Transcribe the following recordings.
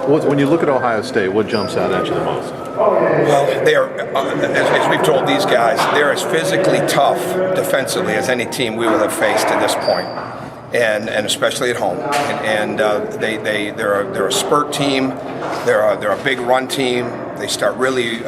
When you look at Ohio State, what jumps out at you the most? Well, they are, as we've told these guys, they're as physically tough defensively as any team we will have faced to this point, and especially at home. They're a spurt team. They're a big run team. They start really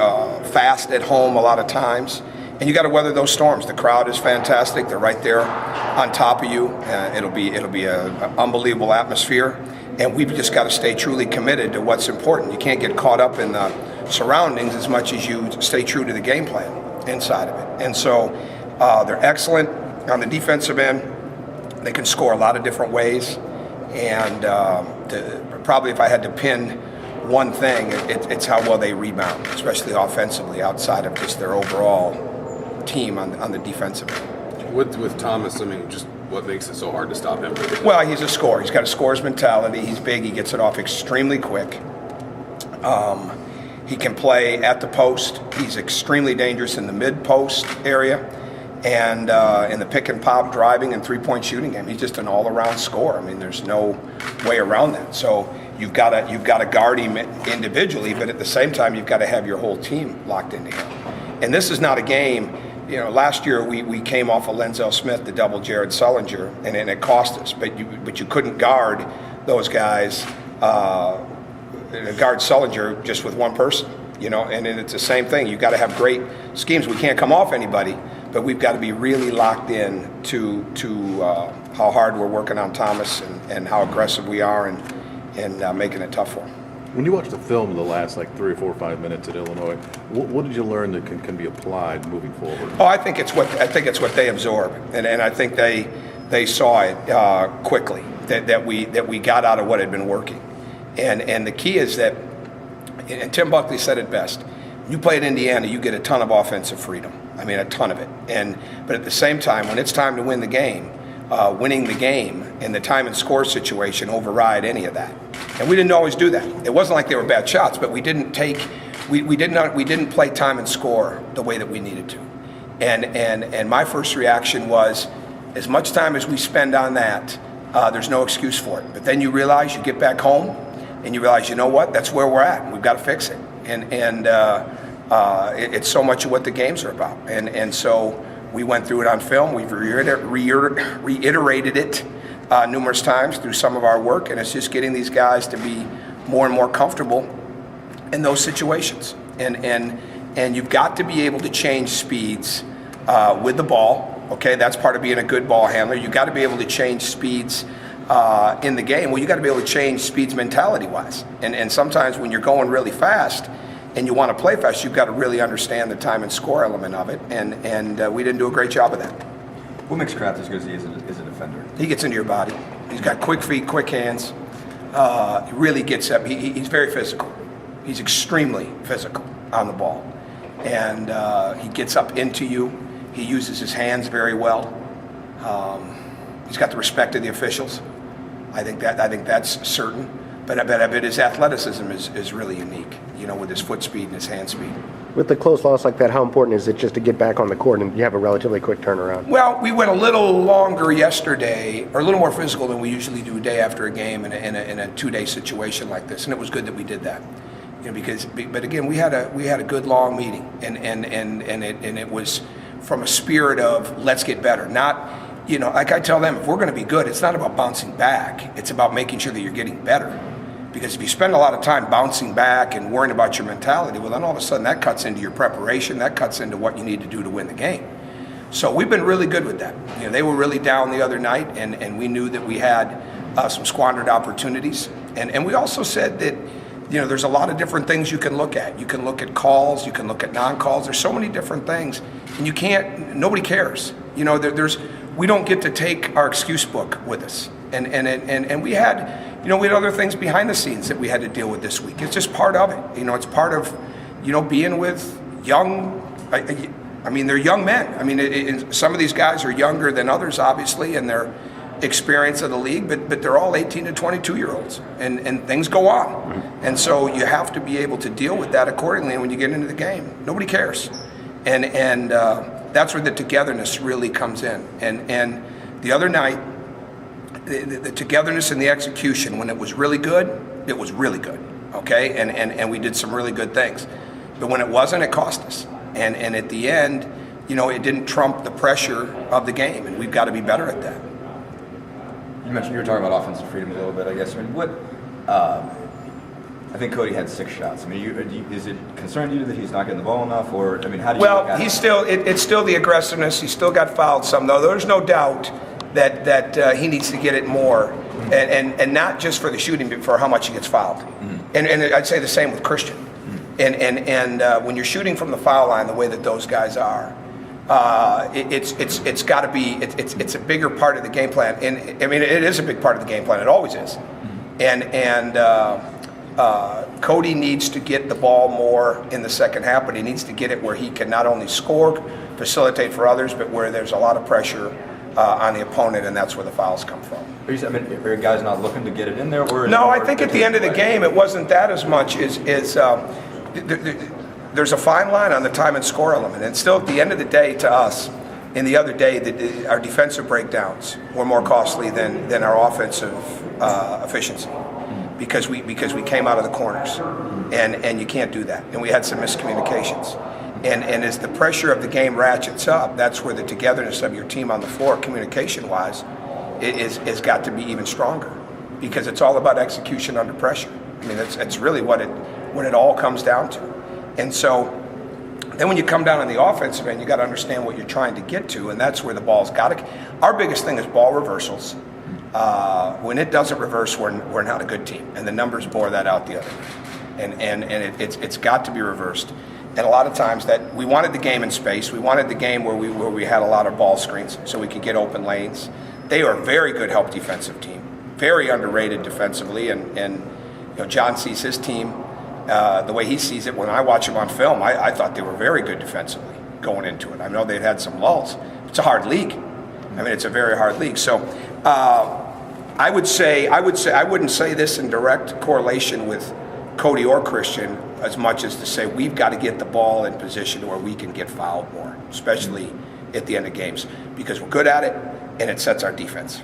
fast at home a lot of times, and you got to weather those storms. The crowd is fantastic. They're right there on top of you. It'll be an unbelievable atmosphere. And we've just got to stay truly committed to what's important. You can't get caught up in the surroundings as much as you stay true to the game plan inside of it. And so they're excellent on the defensive end. They can score a lot of different ways. And probably if I had to pin one thing, it's how well they rebound, especially offensively, outside of just their overall team on the defensive end. With Thomas, I mean, just what makes it so hard to stop him? Well, he's a scorer. He's got a scorer's mentality. He's big. He gets it off extremely quick. He can play at the post. He's extremely dangerous in the mid-post area and in the pick and pop driving and three-point shooting game. He's just an all-around scorer. I mean, there's no way around that. So you've got to guard him individually, but at the same time, you've got to have your whole team locked into him. And this is not a game. You know, last year we came off of Lenzel Smith to double Jared Sullinger, and it cost us. But you couldn't guard those guys, guard Sullinger just with one person. You know, and it's the same thing. You've got to have great schemes. We can't come off anybody, but we've got to be really locked in to how hard we're working on Thomas and how aggressive we are and making it tough for him. When you watch the film of the last 3 or 4 or 5 minutes at Illinois, what did you learn that can be applied moving forward? Oh, I think it's what they absorb, and I think they saw it quickly that we got out of what had been working, and the key is that, and Tim Buckley said it best. You play at Indiana, you get a ton of offensive freedom. I mean, a ton of it, but at the same time, when it's time to win the game, winning the game and the time and score situation override any of that. And we didn't always do that. It wasn't like they were bad shots, but we didn't play time and score the way that we needed to. And my first reaction was, as much time as we spend on that, there's no excuse for it. But then you realize, you get back home and you realize, you know what, that's where we're at. We've got to fix it. And it's so much of what the games are about. And so we went through it on film. We've reiterated it numerous times through some of our work, and it's just getting these guys to be more and more comfortable in those situations. And you've got to be able to change speeds with the ball. Okay, that's part of being a good ball handler. You've got to be able to change speeds in the game. Well, you got to be able to change speeds mentality-wise. And sometimes when you're going really fast and you want to play fast, you've got to really understand the time and score element of it. And we didn't do a great job of that. What makes Kraft as good as he is as a defender? He gets into your body. He's got quick feet, quick hands. He really gets up. He's very physical. He's extremely physical on the ball. And he gets up into you. He uses his hands very well. He's got the respect of the officials. I think that's certain. But his athleticism is really unique, you know, with his foot speed and his hand speed. With the close loss like that, how important is it just to get back on the court and you have a relatively quick turnaround? Well, we went a little longer yesterday, or a little more physical than we usually do a day after a game in a 2-day situation like this, and it was good that we did that. You know, but again, we had a good long meeting, and it was from a spirit of let's get better, not. You know, like I tell them, if we're going to be good, it's not about bouncing back. It's about making sure that you're getting better. Because if you spend a lot of time bouncing back and worrying about your mentality, well, then all of a sudden that cuts into your preparation. That cuts into what you need to do to win the game. So we've been really good with that. You know, they were really down the other night, and we knew that we had some squandered opportunities. And we also said that, you know, there's a lot of different things you can look at. You can look at calls. You can look at non-calls. There's so many different things, and you can't. Nobody cares. You know, we don't get to take our excuse book with us. And we had, you know, we had other things behind the scenes that we had to deal with this week. It's just part of it. You know, it's part of, you know, being with young, I mean, they're young men. I mean, some of these guys are younger than others, obviously, in their experience of the league, but they're all 18 to 22-year-olds, and things go on. And so you have to be able to deal with that accordingly when you get into the game. Nobody cares. And that's where the togetherness really comes in. And the other night, the togetherness and the execution, when it was really good, it was really good. okay? And we did some really good things. But when it wasn't, it cost us. And at the end, it didn't trump the pressure of the game, and we've got to be better at that. You mentioned you were talking about offensive freedom a little bit, I guess. I mean, I think Cody had 6 shots. I mean, is it concerned you that he's not getting the ball enough, or I mean, how do you? Well, look at he's it? still. It's still the aggressiveness. He still got fouled some, though. There's no doubt that he needs to get it more, and not just for the shooting, but for how much he gets fouled. And I'd say the same with Christian. And when you're shooting from the foul line the way that those guys are, it's got to be. It's a bigger part of the game plan. And I mean, it is a big part of the game plan. It always is. And Cody needs to get the ball more in the second half, but he needs to get it where he can not only score, facilitate for others, but where there's a lot of pressure on the opponent, and that's where the fouls come from. Are guys not looking to get it in there? Or No, I think at the end of the game, it wasn't that as much as there's a fine line on the time and score element, and still at the end of the day, to us, and the other day, our defensive breakdowns were more costly than our offensive efficiency. Because we came out of the corners, and you can't do that. And we had some miscommunications. And as the pressure of the game ratchets up, that's where the togetherness of your team on the floor, communication-wise, is got to be even stronger. Because it's all about execution under pressure. I mean, that's really what it all comes down to. And so then when you come down on the offensive end, you got to understand what you're trying to get to, and that's where the ball's got to. Our biggest thing is ball reversals. When it doesn't reverse, we're not a good team, and the numbers bore that out the other way. And it's got to be reversed. And a lot of times that we wanted the game in space. We wanted the game where we had a lot of ball screens so we could get open lanes. They are a very good help defensive team, very underrated defensively. And John sees his team the way he sees it. When I watch him on film, I thought they were very good defensively going into it. I know they've had some lulls. It's a hard league. I mean, it's a very hard league. So I wouldn't say this in direct correlation with Cody or Christian as much as to say we've got to get the ball in position where we can get fouled more, especially at the end of games, because we're good at it and it sets our defense.